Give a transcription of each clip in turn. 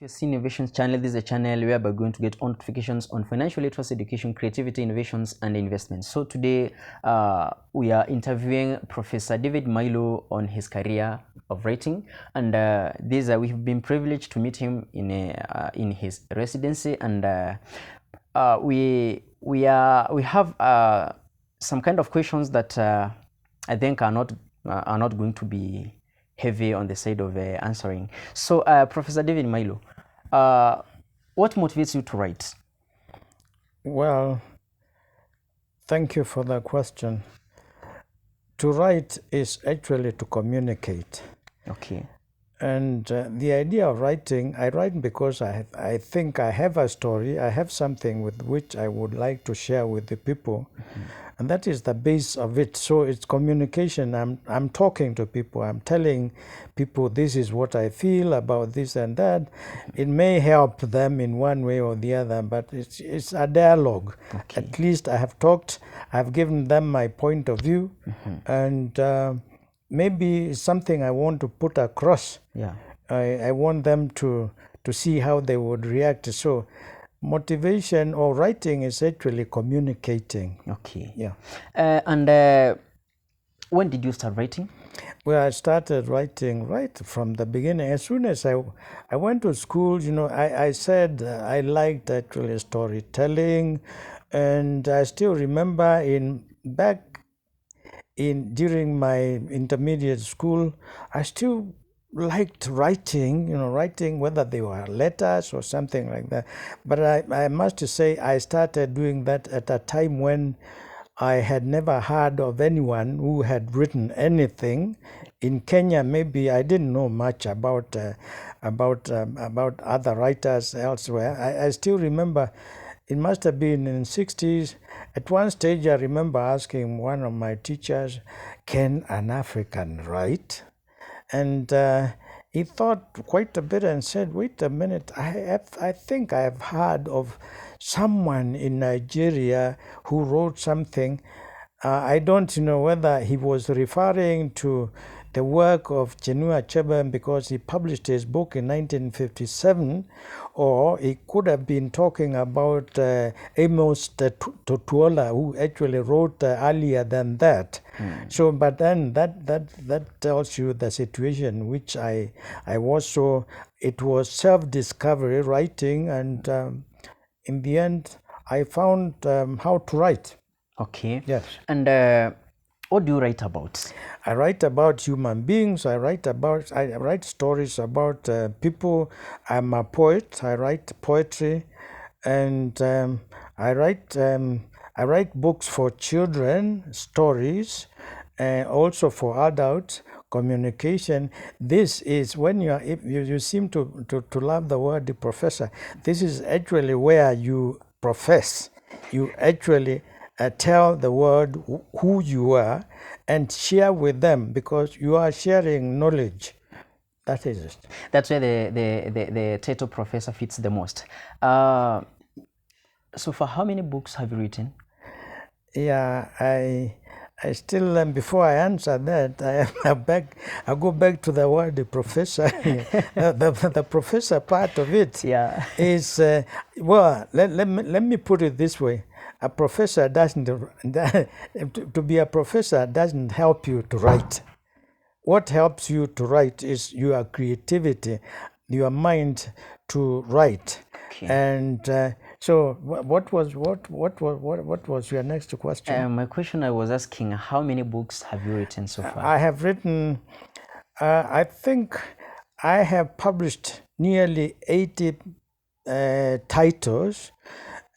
Yassin Innovations channel. This is a channel where we're going to get notifications on financial literacy, education, creativity, innovations, and investments. So today we are interviewing Professor David Mailu on his career of writing, and we've been privileged to meet him in his residency, and we have some kind of questions that I think are not going to be heavy on the side of answering. So, Professor David Mailu, what motivates you to write? Well, thank you for the question. To write is actually to communicate. Okay. And the idea of writing, I write because I think I have a story, I have something with which I would like to share with the people. And that is the base of it. So it's communication. I'm talking to people. I'm telling people this is what I feel about this and that. It may help them in one way or the other, but it's a dialogue. Okay. At least I have talked. I've given them my point of view, and maybe it's something I want to put across. Yeah. I want them to see how they would react. So motivation or writing is actually communicating. Okay. Yeah. And when did you start writing? Well, I started writing right from the beginning. As soon as I went to school, I said I liked actually storytelling, and I still remember during my intermediate school, I still liked writing, writing whether they were letters or something like that. But I must say I started doing that at a time when I had never heard of anyone who had written anything. In Kenya, maybe I didn't know much about other writers elsewhere. I still remember it must have been in the 60s. At one stage, I remember asking one of my teachers, "Can an African write?" And he thought quite a bit and said, "Wait a minute, I think I have heard of someone in Nigeria who wrote something." I don't know whether he was referring to the work of Chinua Achebe because he published his book in 1957, or he could have been talking about Amos Tutuola, who actually wrote earlier than that. So, but then that tells you the situation which I was. So it was self-discovery writing, and in the end, I found how to write. Okay. Yes. And what do you write about? I write about human beings. I write stories about people. I'm a poet. I write poetry, and I write books for children, stories, also for adults. Communication. This is when you seem to love the word the professor. This is actually where you profess. You actually tell the world who you are and share with them, because you are sharing knowledge. That is it. That's where the title professor fits the most. So for how many books have you written? Yeah, I still, before I answer that, I go back to the word the professor. the professor part of it is, well, let me put it this way. A professor to be a professor doesn't help you to write. What helps you to write is your creativity, your mind to write. Okay. And so, what was your next question? My question, I was asking, how many books have you written so far? I have written, I think I have published nearly 80 titles,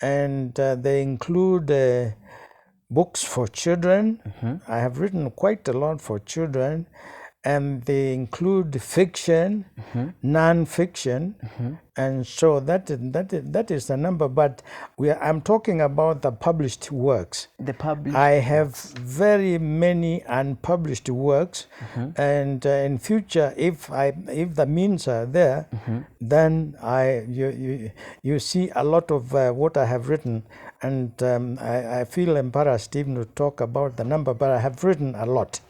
and they include books for children. I have written quite a lot for children, and they include fiction, non-fiction, and so that is the number. But I'm talking about the published works. The published. I have very many unpublished works, and in future, if the means are there, then you see a lot of what I have written, and I feel embarrassed even to talk about the number, but I have written a lot.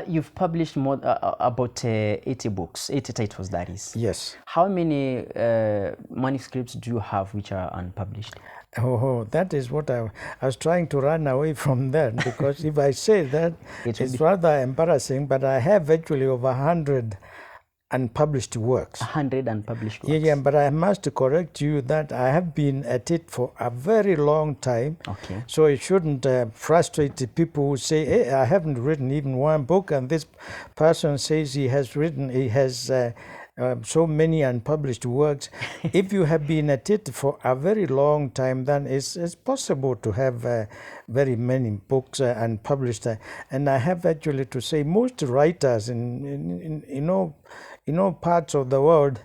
You've published more about 80 books, 80 titles, that is. Yes. How many manuscripts do you have which are unpublished? Oh, that is what I was trying to run away from that, because if I say that, it's rather embarrassing, but I have actually over 100 unpublished works. 100 unpublished works? Yeah, but I must correct you that I have been at it for a very long time. Okay. So it shouldn't frustrate the people who say, hey, I haven't written even one book, and this person says he has so many unpublished works. If you have been at it for a very long time, then it's possible to have very many books unpublished. And I have actually to say, most writers in parts of the world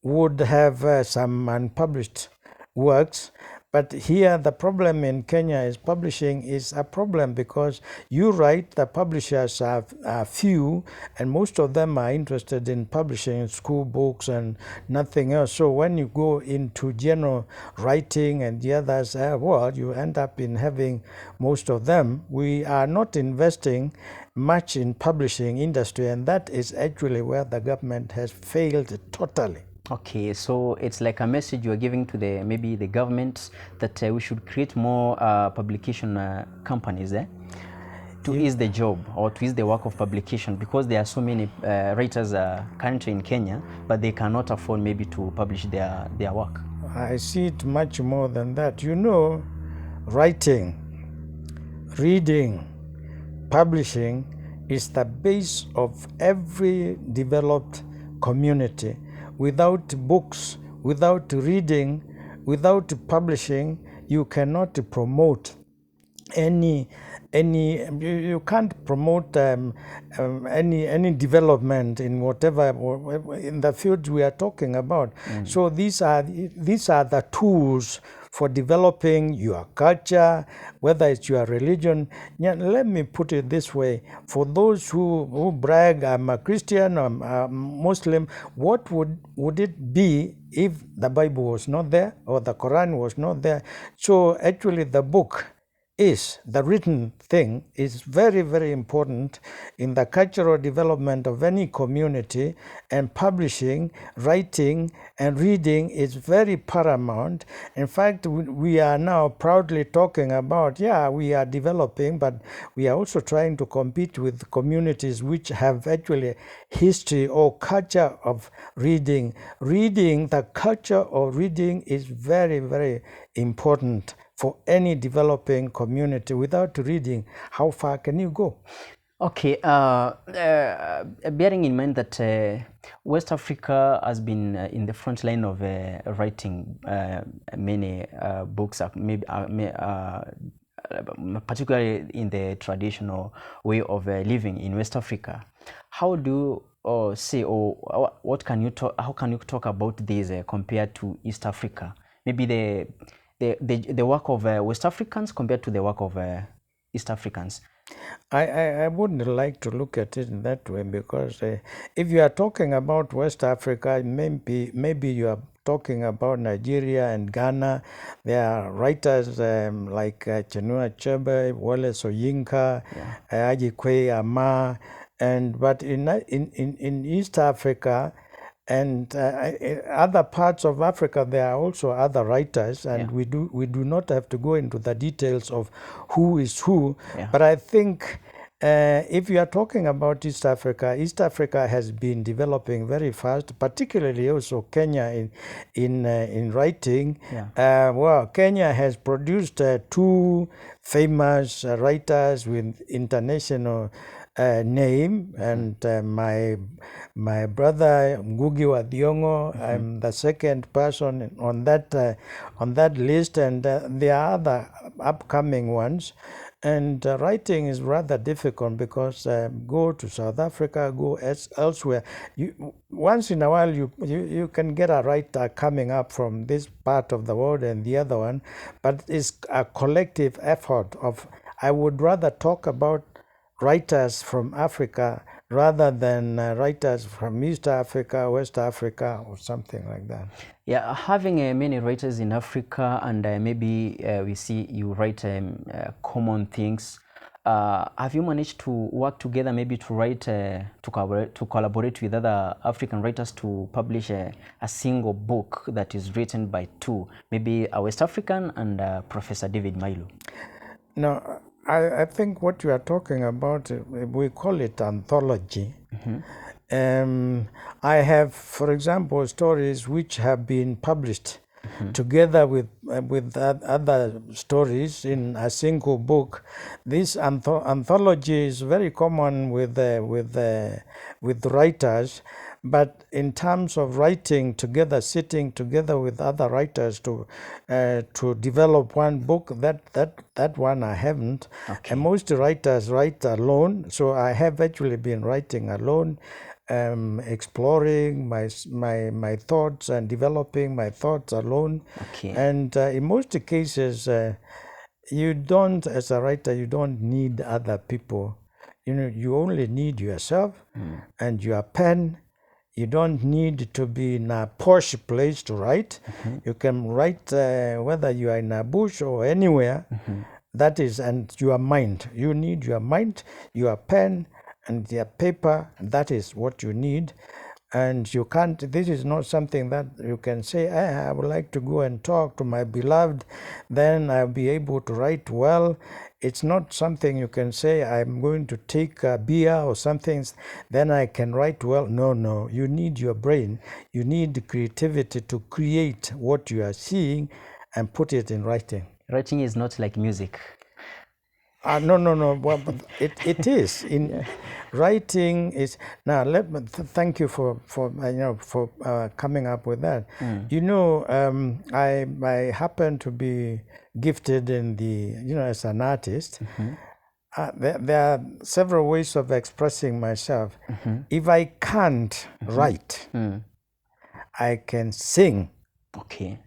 would have some unpublished works. But here the problem in Kenya is publishing is a problem, because you write, the publishers are few, and most of them are interested in publishing school books and nothing else. So when you go into general writing and the others, well, you end up in having most of them. We are not investing much in publishing industry, and that is actually where the government has failed totally. Okay, so it's like a message you are giving to maybe the government that we should create more publication companies to ease the job or to ease the work of publication, because there are so many writers currently in Kenya, but they cannot afford maybe to publish their work. I see it much more than that. Writing, reading, publishing is the base of every developed community. Without books, without reading, without publishing, you cannot promote you can't promote any development in whatever in the fields we are talking about. So these are the tools for developing your culture, whether it's your religion. Yeah, let me put it this way: for those who brag, I'm a Christian, I'm a Muslim, what would it be if the Bible was not there or the Quran was not there? So actually the book the written thing is very, very important in the cultural development of any community, and publishing, writing, and reading is very paramount. In fact, we are now proudly talking about, we are developing, but we are also trying to compete with communities which have actually history or culture of reading. The culture of reading is very, very important for any developing community. Without reading, how far can you go? Okay, bearing in mind that West Africa has been in the front line of writing many books, particularly in the traditional way of living in West Africa. How do you say, or what can you talk? How can you talk about this compared to East Africa? Maybe the work of West Africans compared to the work of East Africans? I wouldn't like to look at it in that way, because if you are talking about West Africa, maybe you are talking about Nigeria and Ghana. There are writers like Chinua Achebe, Wole Soyinka, Ajikwe Ama, but in East Africa and other parts of Africa, there are also other writers, and we do not have to go into the details of who is who. But I think if you are talking about East Africa has been developing very fast, particularly also Kenya in writing. Well, Kenya has produced two famous writers with international name, and my brother Ngugi wa Thiong'o. I'm the second person on that list, and there are other upcoming ones. And writing is rather difficult, because go to South Africa, go elsewhere. Once in a while, you can get a writer coming up from this part of the world and the other one, but it's a collective effort of. I would rather talk about writers from Africa rather than writers from East Africa, West Africa, or something like that. Yeah, having many writers in Africa, and maybe we see you write common things. have you managed to work together, maybe to write, to collaborate with other African writers to publish a single book that is written by two, maybe a West African and Professor David Mailu? No, I think what you are talking about, we call it anthology. I have, for example, stories which have been published together with other stories in a single book. This anthology is very common with writers, but in terms of writing together, sitting together with other writers to develop one book, that one I haven't. Okay. And most writers write alone, so I have actually been writing alone. Exploring my thoughts and developing my thoughts alone. Okay. And in most cases, you don't, as a writer, you don't need other people. You only need yourself and your pen. You don't need to be in a posh place to write. You can write whether you are in a bush or anywhere. That is, and your mind. You need your mind, your pen, and their paper. That is what you need. And you can't, this is not something that you can say, I would like to go and talk to my beloved, then I'll be able to write well. It's not something you can say, I'm going to take a beer or something, then I can write well. No, you need your brain. You need creativity to create what you are seeing and put it in writing. Writing is not like music. No. Well, but it is in writing is now. Thank you for coming up with that. I happen to be gifted in the as an artist. There are several ways of expressing myself. If I can't write, I can sing. Okay.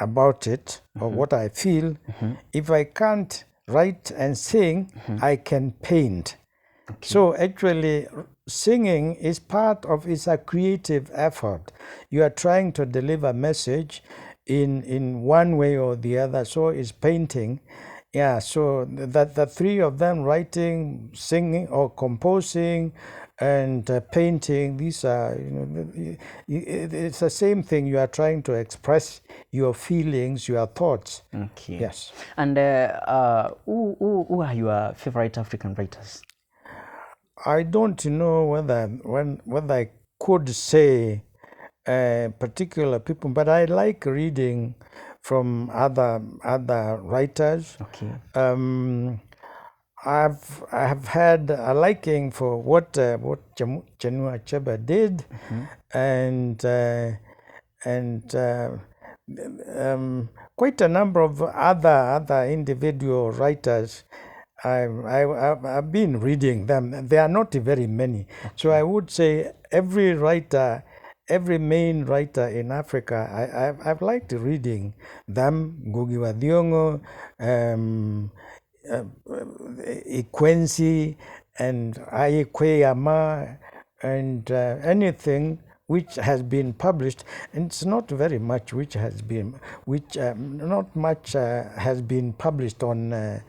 About it or what I feel. If I can't write and sing, I can paint. Okay. So actually singing is it's a creative effort. You are trying to deliver a message in one way or the other. So is painting. Yeah, so that the three of them, writing, singing or composing and painting, these are, it's the same thing. You are trying to express your feelings, your thoughts. Okay. Yes. And who are your favorite African writers? I don't know whether I could say particular people, but I like reading from other writers. Okay. I have had a liking for what Chinua Achebe did, and quite a number of other individual writers. I've been reading them. There are not very many, so I would say every main writer in Africa, I've liked reading them. Ngugi wa Thiong'o, Ikwensi, and Ayekwe, and anything which has been published, and it's not very much not much has been published on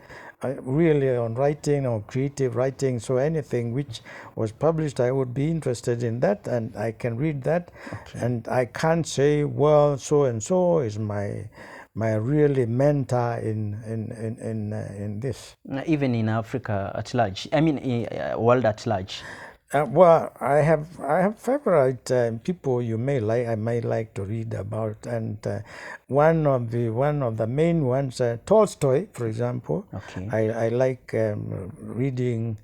really on writing or creative writing. So anything which was published, I would be interested in that, and I can read that. Okay. And I can't say, well, so and so is my really mentor in this. Even in Africa at large, I mean, world at large. Well, I have favorite people I may like to read about, and one of the main ones, Tolstoy, for example. Okay. I like reading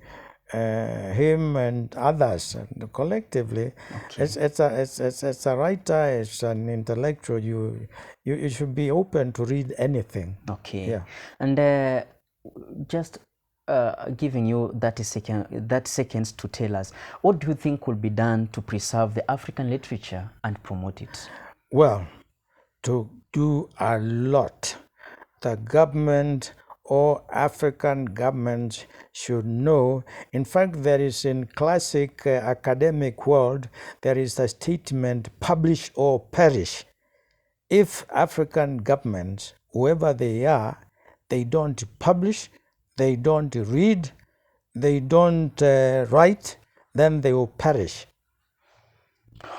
him and others collectively. Okay. It's a writer, it's an intellectual. You should be open to read anything. Okay. Yeah. And just giving you 30 seconds to tell us, what do you think could be done to preserve the African literature and promote it? Well, to do a lot. The government or African governments should know. In fact, there is in classic academic world, there is a statement, publish or perish. If African governments, whoever they are, they don't publish, they don't read, they don't write, then they will perish.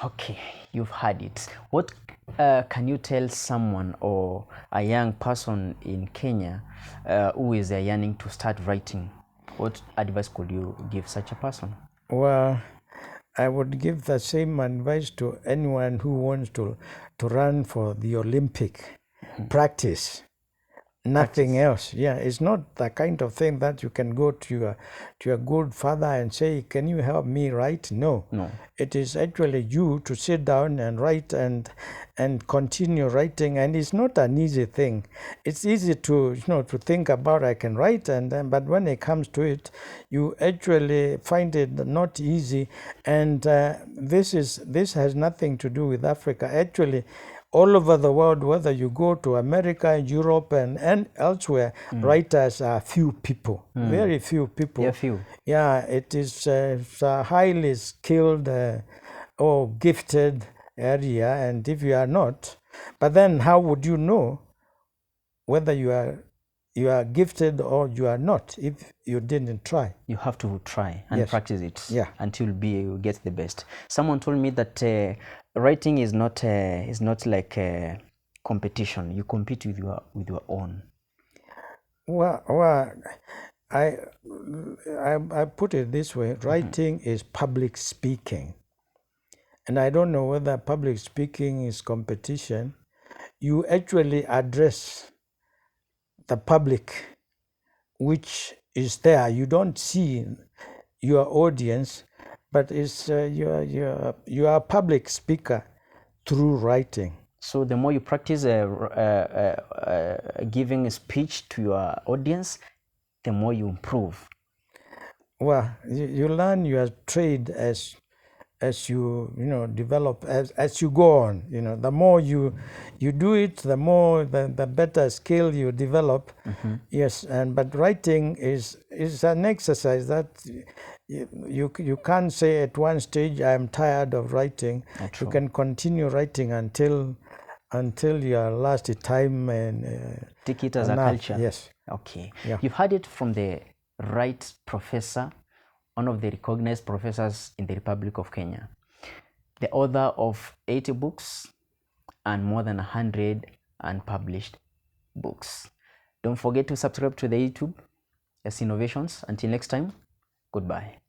Okay, you've heard it. What can you tell someone or a young person in Kenya who is yearning to start writing? What advice could you give such a person? Well, I would give the same advice to anyone who wants to run for the Olympic. Practice. Nothing else. Yeah, it's not the kind of thing that you can go to your good father and say, "Can you help me write?" No. It is actually you to sit down and write and continue writing, and it's not an easy thing. It's easy to to think about I can write, but when it comes to it, you actually find it not easy. And this has nothing to do with Africa. Actually, all over the world, whether you go to America, Europe, and elsewhere, writers are few people, very few people. Yeah, few. Yeah, it is a highly skilled or gifted area, and if you are not, but then how would you know whether you are gifted or you are not if you didn't try? You have to try and practice it until you get the best. Someone told me that writing is not like a competition. You compete with your own. Well, I put it this way: writing is public speaking, and I don't know whether public speaking is competition. You actually address the public, which is there. You don't see your audience, but it's you are a public speaker through writing. So the more you practice giving a speech to your audience, the more you improve. Well, you learn your trade as you develop, as you go on. The more you do it, the more the better skill you develop. Yes, but writing is an exercise that you can't say at one stage I'm tired of writing. You can continue writing until your last time and take it as a culture. Yes. Okay. Yeah. You've heard it from the right professor, one of the recognized professors in the Republic of Kenya, the author of 80 books and more than 100 unpublished books. Don't forget to subscribe to the YouTube, Yassin Innovations. Until next time, goodbye.